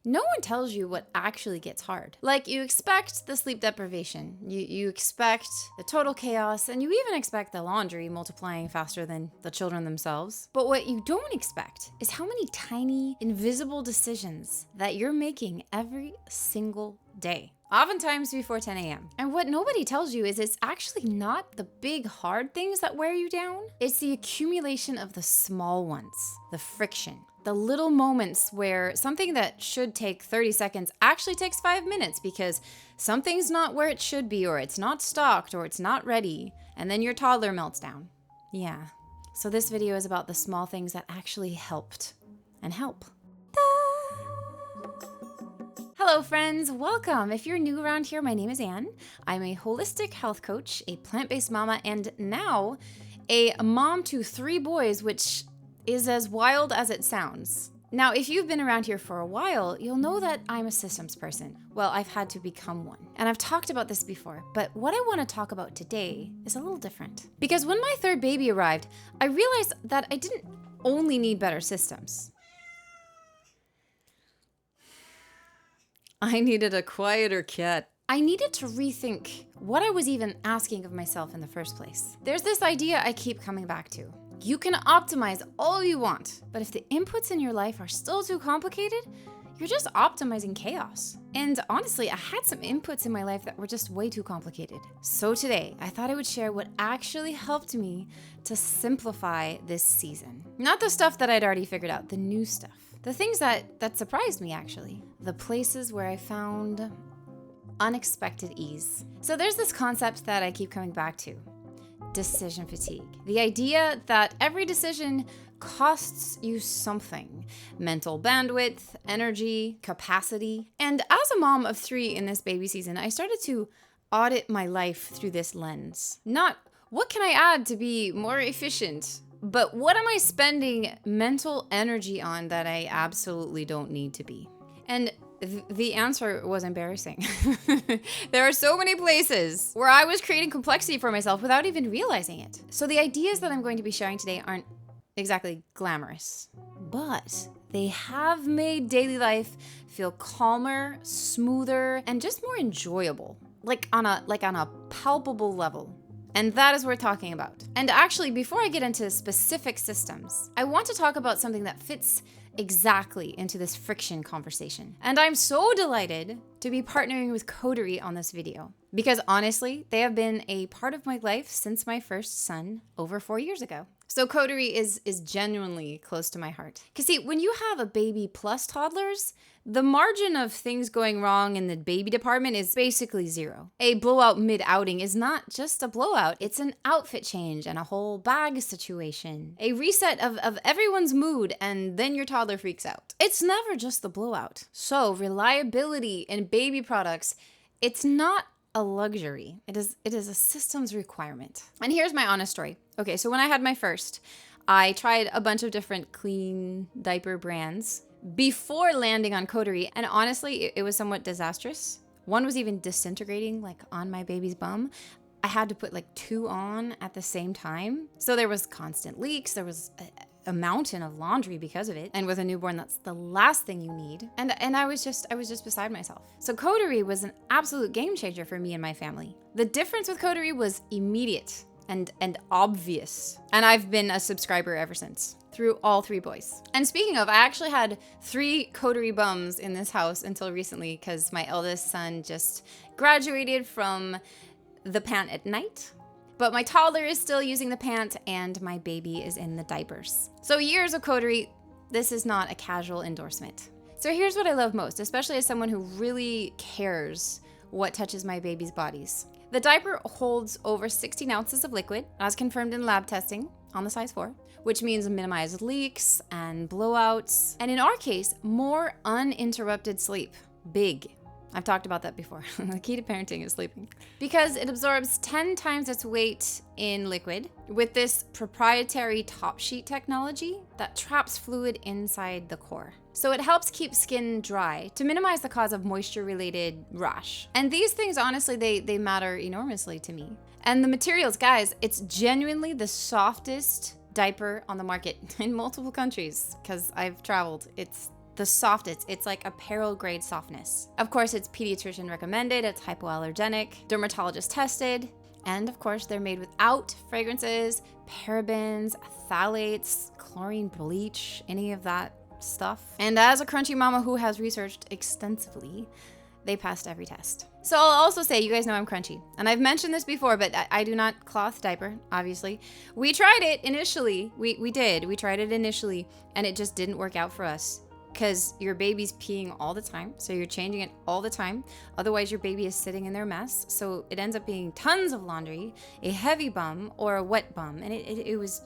No one tells you what actually gets hard. Like, you expect the sleep deprivation, you expect the total chaos, and you even expect the laundry multiplying faster than the children themselves. But what you don't expect is how many tiny, invisible decisions that you're making every single day. Oftentimes before 10 a.m. And what nobody tells you is it's actually not the big hard things that wear you down. It's the accumulation of the small ones, the friction, the little moments where something that should take 30 seconds actually takes 5 minutes because something's not where it should be, or it's not stocked, or it's not ready, and then your toddler melts down. Yeah. So this video is about the small things that actually helped and help. Hello friends, welcome. If you're new around here, my name is Anne. I'm a holistic health coach, a plant-based mama, and now a mom to 3 boys, which is as wild as it sounds. Now, if you've been around here for a while, you'll know that I'm a systems person. Well, I've had to become one. And I've talked about this before, but what I want to talk about today is a little different. Because when my 3rd baby arrived, I realized that I didn't only need better systems. I needed a quieter cat. I needed to rethink what I was even asking of myself in the first place. There's this idea I keep coming back to. You can optimize all you want, but if the inputs in your life are still too complicated, you're just optimizing chaos. And honestly, I had some inputs in my life that were just way too complicated. So today, I thought I would share what actually helped me to simplify this season. Not the stuff that I'd already figured out, the new stuff. The things that surprised me, actually. The places where I found unexpected ease. So there's this concept that I keep coming back to. Decision fatigue. The idea that every decision costs you something. Mental bandwidth, energy, capacity. And as a mom of 3 in this baby season, I started to audit my life through this lens. Not, what can I add to be more efficient? But what am I spending mental energy on that I absolutely don't need to be? And the answer was embarrassing. There are so many places where I was creating complexity for myself without even realizing it. So the ideas that I'm going to be sharing today aren't exactly glamorous, but they have made daily life feel calmer, smoother, and just more enjoyable, like on a palpable level. And that is what we're talking about. And actually, before I get into specific systems, I want to talk about something that fits exactly into this friction conversation. And I'm so delighted to be partnering with Coterie on this video. Because honestly, they have been a part of my life since my first son over 4 years ago. So Coterie is genuinely close to my heart. Because see, when you have a baby plus toddlers, the margin of things going wrong in the baby department is basically 0. A blowout mid-outing is not just a blowout, it's an outfit change and a whole bag situation. A reset of everyone's mood, and then your toddler freaks out. It's never just the blowout. So reliability in baby products, it's not a luxury. It is a systems requirement. And here's my honest story. Okay, so when I had my first, I tried a bunch of different clean diaper brands before landing on Coterie, and honestly, it was somewhat disastrous. One was even disintegrating like on my baby's bum. I had to put like 2 on at the same time. So there was constant leaks. There was a mountain of laundry because of it. And with a newborn, that's the last thing you need. And I was just beside myself. So Coterie was an absolute game changer for me and my family. The difference with Coterie was immediate and obvious. And I've been a subscriber ever since, through all 3 boys. And speaking of, I actually had 3 Coterie bums in this house until recently because my eldest son just graduated from the pant at night. But my toddler is still using the pant and my baby is in the diapers. So years of Coterie, this is not a casual endorsement. So here's what I love most, especially as someone who really cares what touches my baby's bodies. The diaper holds over 16 ounces of liquid, as confirmed in lab testing on the size 4, which means minimized leaks and blowouts. And in our case, more uninterrupted sleep. Big. I've talked about that before. The key to parenting is sleeping. Because it absorbs 10 times its weight in liquid with this proprietary top sheet technology that traps fluid inside the core. So it helps keep skin dry to minimize the cause of moisture-related rash. And these things, honestly, they matter enormously to me. And the materials, guys, it's genuinely the softest diaper on the market in multiple countries because I've traveled. It's the softest. It's like apparel grade softness. Of course, it's pediatrician recommended, it's hypoallergenic, dermatologist tested, and of course, they're made without fragrances, parabens, phthalates, chlorine, bleach, any of that stuff. And as a crunchy mama who has researched extensively, they passed every test. So I'll also say, you guys know I'm crunchy. And I've mentioned this before, but I do not cloth diaper, obviously. We tried it initially. We did. We tried it initially, and it just didn't work out for us. Because your baby's peeing all the time, so you're changing it all the time. Otherwise, your baby is sitting in their mess, so it ends up being tons of laundry, a heavy bum, or a wet bum. And it was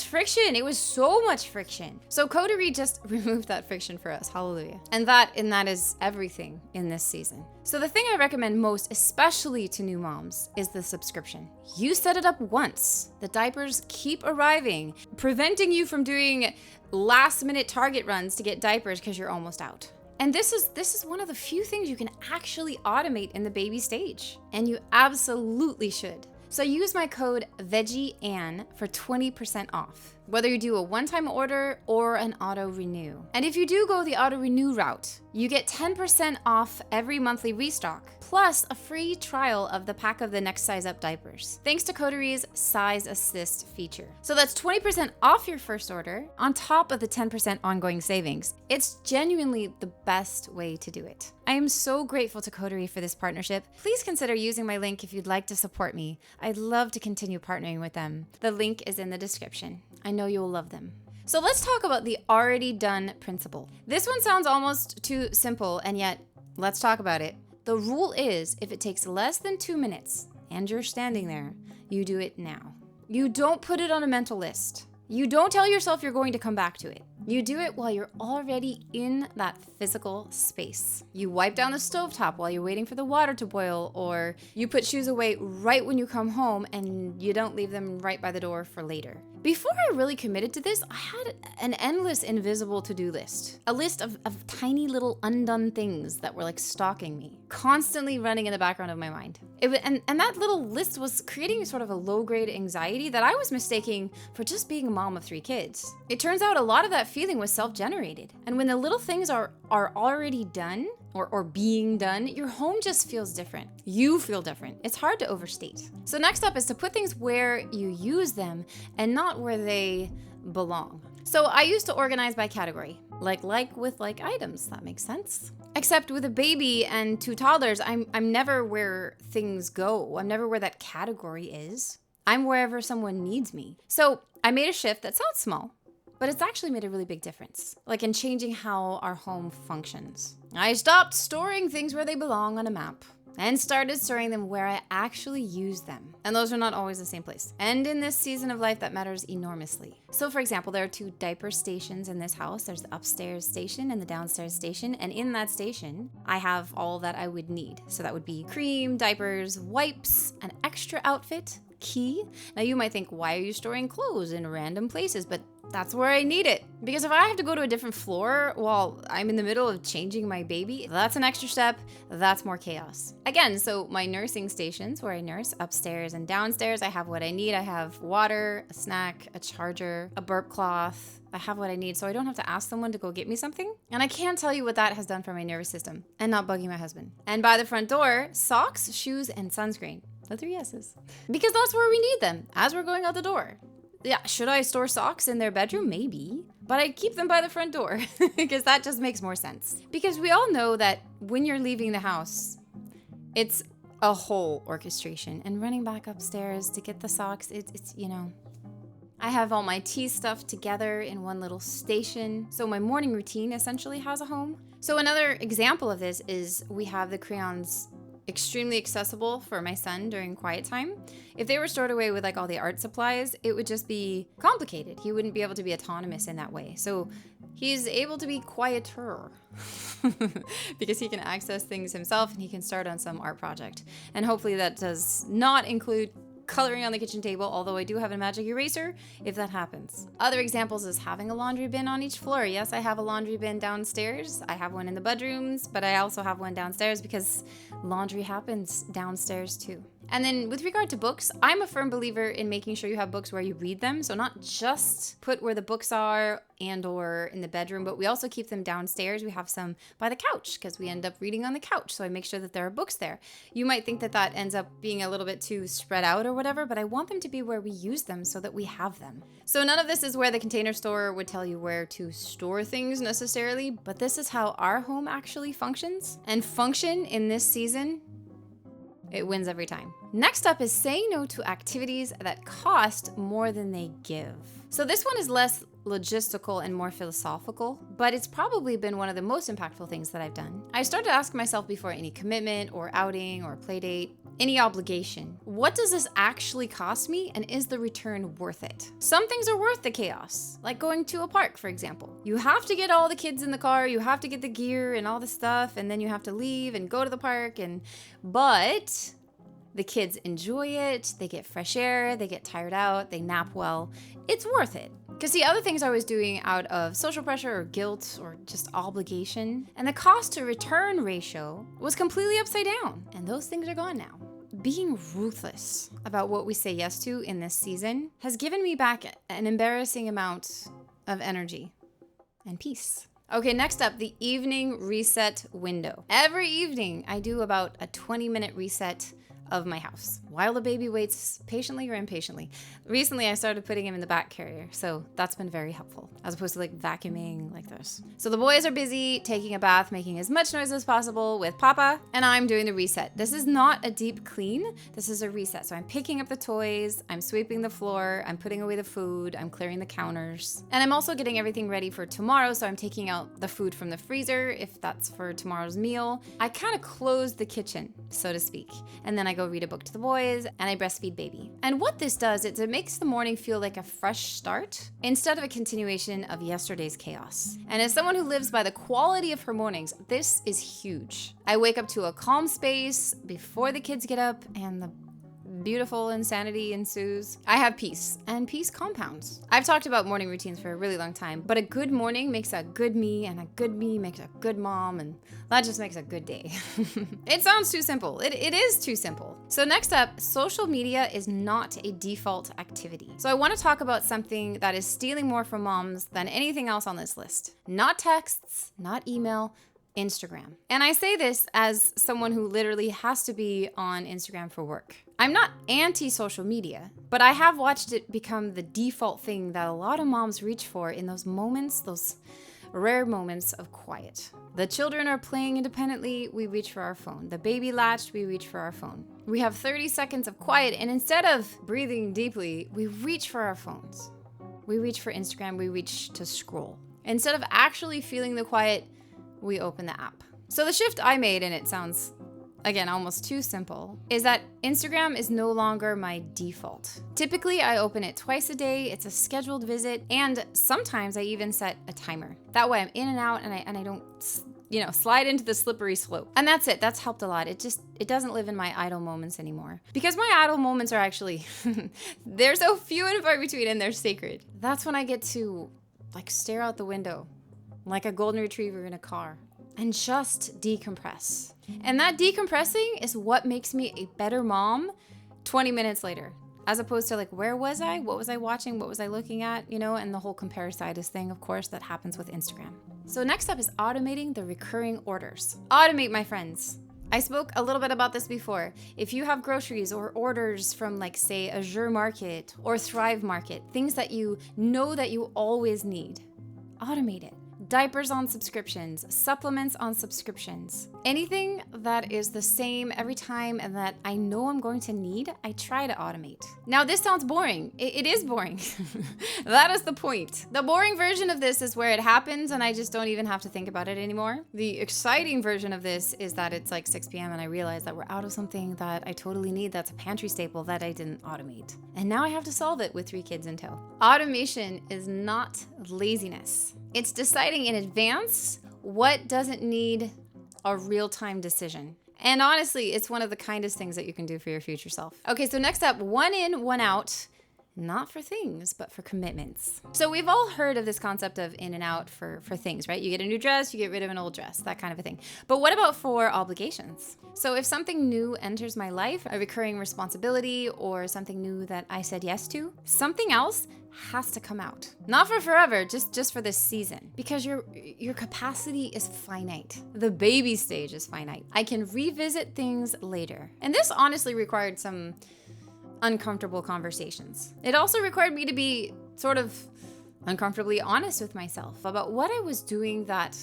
friction. It was so much friction. So Coterie just removed that friction for us. Hallelujah. And that is everything in this season. So the thing I recommend most, especially to new moms, is the subscription. You set it up once. The diapers keep arriving, preventing you from doing last minute Target runs to get diapers because you're almost out. And this is one of the few things you can actually automate in the baby stage. And you absolutely should. So use my code VeggieAnn for 20% off, whether you do a one-time order or an auto renew. And if you do go the auto renew route, you get 10% off every monthly restock, plus a free trial of the pack of the next size up diapers, thanks to Coterie's Size Assist feature. So that's 20% off your first order on top of the 10% ongoing savings. It's genuinely the best way to do it. I am so grateful to Coterie for this partnership. Please consider using my link if you'd like to support me. I'd love to continue partnering with them. The link is in the description. I know you'll love them. So let's talk about the already done principle. This one sounds almost too simple, and yet let's talk about it. The rule is, if it takes less than 2 minutes and you're standing there, you do it now. You don't put it on a mental list. You don't tell yourself you're going to come back to it. You do it while you're already in that physical space. You wipe down the stovetop while you're waiting for the water to boil, or you put shoes away right when you come home and you don't leave them right by the door for later. Before I really committed to this, I had an endless invisible to-do list. A list of tiny little undone things that were like stalking me, constantly running in the background of my mind. And that little list was creating sort of a low-grade anxiety that I was mistaking for just being a mom of 3 kids. It turns out a lot of that feeling was self-generated. And when the little things are already done, or being done, your home just feels different. You feel different. It's hard to overstate. So next up is to put things where you use them and not where they belong. So I used to organize by category, like with like items. That makes sense. Except with a baby and 2 toddlers, I'm never where things go. I'm never where that category is. I'm wherever someone needs me. So I made a shift that sounds small, but it's actually made a really big difference, like in changing how our home functions. I stopped storing things where they belong on a map and started storing them where I actually use them. And those are not always the same place. And in this season of life, that matters enormously. So for example, there are 2 diaper stations in this house. There's the upstairs station and the downstairs station. And in that station, I have all that I would need. So that would be cream, diapers, wipes, an extra outfit, key. Now you might think, why are you storing clothes in random places? But that's where I need it. Because if I have to go to a different floor while I'm in the middle of changing my baby, that's an extra step. That's more chaos. Again, so my nursing stations where I nurse upstairs and downstairs, I have what I need. I have water, a snack, a charger, a burp cloth. I have what I need, so I don't have to ask someone to go get me something. And I can't tell you what that has done for my nervous system and not bugging my husband. And by the front door, socks, shoes, and sunscreen. The 3 S's. Because that's where we need them as we're going out the door. Yeah, should I store socks in their bedroom? Maybe. But I keep them by the front door because that just makes more sense. Because we all know that when you're leaving the house, it's a whole orchestration. And running back upstairs to get the socks, it's you know. I have all my tea stuff together in one little station. So my morning routine essentially has a home. So another example of this is we have the crayons extremely accessible for my son during quiet time. If they were stored away with like all the art supplies, it would just be complicated. He wouldn't be able to be autonomous in that way. So he's able to be quieter because he can access things himself and he can start on some art project. And hopefully that does not include coloring on the kitchen table, although I do have a magic eraser if that happens. Other examples is having a laundry bin on each floor. Yes, I have a laundry bin downstairs. I have one in the bedrooms, but I also have one downstairs because laundry happens downstairs too. And then with regard to books, I'm a firm believer in making sure you have books where you read them. So not just put where the books are and or in the bedroom, but we also keep them downstairs. We have some by the couch because we end up reading on the couch. So I make sure that there are books there. You might think that that ends up being a little bit too spread out or whatever, but I want them to be where we use them so that we have them. So none of this is where the Container Store would tell you where to store things necessarily, but this is how our home actually functions. And function in this season, it wins every time. Next up is say no to activities that cost more than they give. So this one is less logistical and more philosophical, but it's probably been one of the most impactful things that I've done. I started to ask myself before any commitment or outing or play date, any obligation, what does this actually cost me and is the return worth it? Some things are worth the chaos, like going to a park, for example. You have to get all the kids in the car, you have to get the gear and all the stuff, and then you have to leave and go to the park, but the kids enjoy it, they get fresh air, they get tired out, they nap well. It's worth it. Because the other things I was doing out of social pressure or guilt or just obligation, and the cost to return ratio was completely upside down. And those things are gone now. Being ruthless about what we say yes to in this season has given me back an embarrassing amount of energy and peace. Okay, next up, the evening reset window. Every evening, I do about a 20-minute reset of my house while the baby waits patiently or impatiently. Recently, I started putting him in the back carrier, so that's been very helpful as opposed to like vacuuming like this. So the boys are busy taking a bath, making as much noise as possible with Papa, and I'm doing the reset. This is not a deep clean, this is a reset. So I'm picking up the toys, I'm sweeping the floor, I'm putting away the food, I'm clearing the counters, and I'm also getting everything ready for tomorrow. So I'm taking out the food from the freezer if that's for tomorrow's meal. I kind of close the kitchen, so to speak, and then I go read a book to the boys and I breastfeed baby. And what this does is it makes the morning feel like a fresh start instead of a continuation of yesterday's chaos. And as someone who lives by the quality of her mornings, this is huge. I wake up to a calm space before the kids get up and the beautiful insanity ensues. I have peace, and peace compounds. I've talked about morning routines for a really long time, but a good morning makes a good me, and a good me makes a good mom, and that just makes a good day. It sounds too simple. It is too simple. So next up, social media is not a default activity. So I want to talk about something that is stealing more from moms than anything else on this list. Not texts, not email, Instagram. And I say this as someone who literally has to be on Instagram for work. I'm not anti-social media, but I have watched it become the default thing that a lot of moms reach for in those moments, those rare moments of quiet. The children are playing independently, we reach for our phone. The baby latched, we reach for our phone. We have 30 seconds of quiet, and instead of breathing deeply, we reach for our phones. We reach for Instagram, we reach to scroll. Instead of actually feeling the quiet, we open the app. So the shift I made, and it sounds, again, almost too simple, is that Instagram is no longer my default. Typically, I open it twice a day, it's a scheduled visit, and sometimes I even set a timer. That way I'm in and out and I don't, slide into the slippery slope. And that's it, that's helped a lot. It doesn't live in my idle moments anymore. Because my idle moments are actually, they're so few and far between and they're sacred. That's when I get to stare out the window like a golden retriever in a car and just decompress. And that decompressing is what makes me a better mom 20 minutes later, as opposed to where was I? What was I watching? What was I looking at? And the whole comparisitis thing, of course, that happens with Instagram. So next up is automating the recurring orders. Automate, my friends. I spoke a little bit about this before. If you have groceries or orders from say Azure Market or Thrive Market, things that you know that you always need, automate it. Diapers on subscriptions, supplements on subscriptions. Anything that is the same every time and that I know I'm going to need, I try to automate. Now this sounds boring. It is boring. That is the point. The boring version of this is where it happens and I just don't even have to think about it anymore. The exciting version of this is that it's 6 p.m. and I realize that we're out of something that I totally need that's a pantry staple that I didn't automate. And now I have to solve it with 3 kids in tow. Automation is not laziness. It's deciding in advance what doesn't need a real-time decision. And honestly, it's one of the kindest things that you can do for your future self. Okay, so next up, one in, one out. not for things, but for commitments. So we've all heard of this concept of in and out for things, right? You get a new dress, you get rid of an old dress, that kind of a thing. But what about for obligations? So if something new enters my life, a recurring responsibility or something new that I said yes to, something else has to come out. Not for forever, just for this season. Because your capacity is finite. The baby stage is finite. I can revisit things later. And this honestly required some uncomfortable conversations. It also required me to be sort of uncomfortably honest with myself about what I was doing that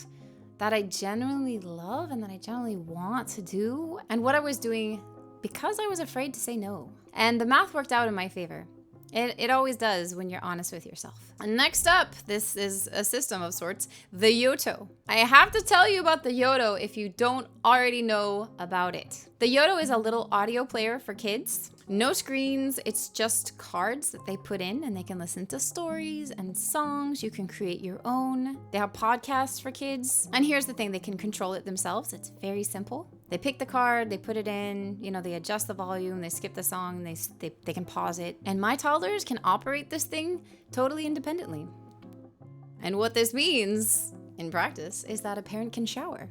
I genuinely love and that I genuinely want to do, and what I was doing because I was afraid to say no. And the math worked out in my favor. It always does when you're honest with yourself. And next up, this is a system of sorts, the Yoto. I have to tell you about the Yoto if you don't already know about it. The Yoto is a little audio player for kids. No screens, it's just cards that they put in and they can listen to stories and songs. You can create your own. They have podcasts for kids. And here's the thing, they can control it themselves. It's very simple. They pick the card, they put it in, they adjust the volume, they skip the song, they can pause it. And my toddlers can operate this thing totally independently. And what this means in practice is that a parent can shower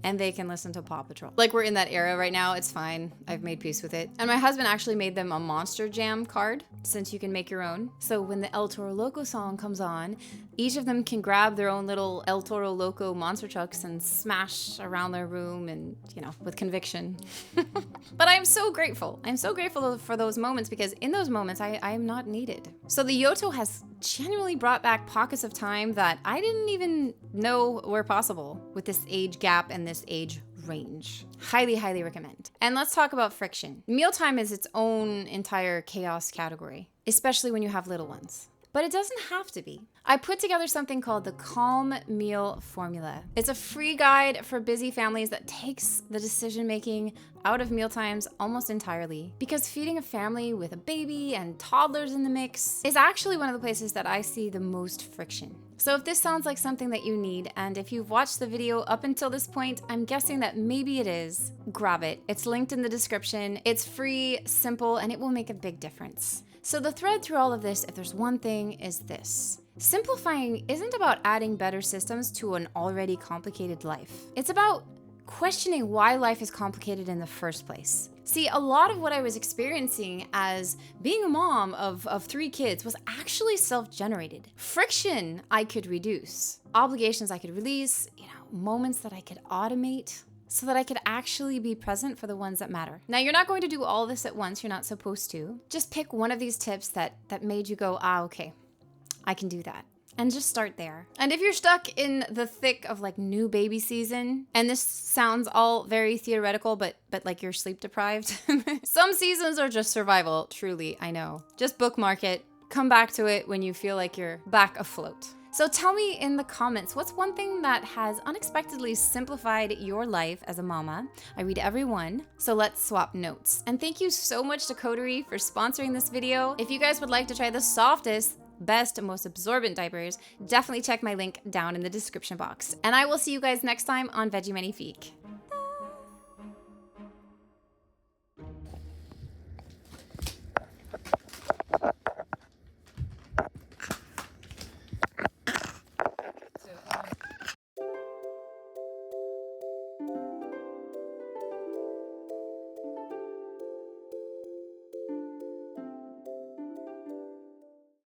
and they can listen to Paw Patrol. Like, we're in that era right now, it's fine. I've made peace with it. And my husband actually made them a Monster Jam card, since you can make your own. So when the El Toro Loco song comes on, each of them can grab their own little El Toro Loco monster trucks and smash around their room and, with conviction. But I'm so grateful. I'm so grateful for those moments, because in those moments, I am not needed. So the Yoto has genuinely brought back pockets of time that I didn't even know were possible with this age gap and this age range. Highly, highly recommend. And let's talk about friction. Mealtime is its own entire chaos category, especially when you have little ones. But it doesn't have to be. I put together something called the Calm Meal Formula. It's a free guide for busy families that takes the decision-making out of mealtimes almost entirely. Because feeding a family with a baby and toddlers in the mix is actually one of the places that I see the most friction. So if this sounds like something that you need, and if you've watched the video up until this point, I'm guessing that maybe it is, grab it. It's linked in the description. It's free, simple, and it will make a big difference. So the thread through all of this, if there's one thing, is this. Simplifying isn't about adding better systems to an already complicated life. It's about questioning why life is complicated in the first place. See, a lot of what I was experiencing as being a mom of 3 kids was actually self-generated. Friction I could reduce. Obligations I could release, moments that I could automate, so that I could actually be present for the ones that matter. Now, you're not going to do all this at once. You're not supposed to. Just pick one of these tips that made you go, okay, I can do that. And just start there. And if you're stuck in the thick of new baby season, and this sounds all very theoretical, but like you're sleep deprived, some seasons are just survival, truly, I know. Just bookmark it, come back to it when you feel like you're back afloat. So tell me in the comments, what's one thing that has unexpectedly simplified your life as a mama? I read every one, so let's swap notes. And thank you so much to Coterie for sponsoring this video. If you guys would like to try the softest, best, most absorbent diapers, definitely check my link down in the description box. And I will see you guys next time on Veggie Magnifique.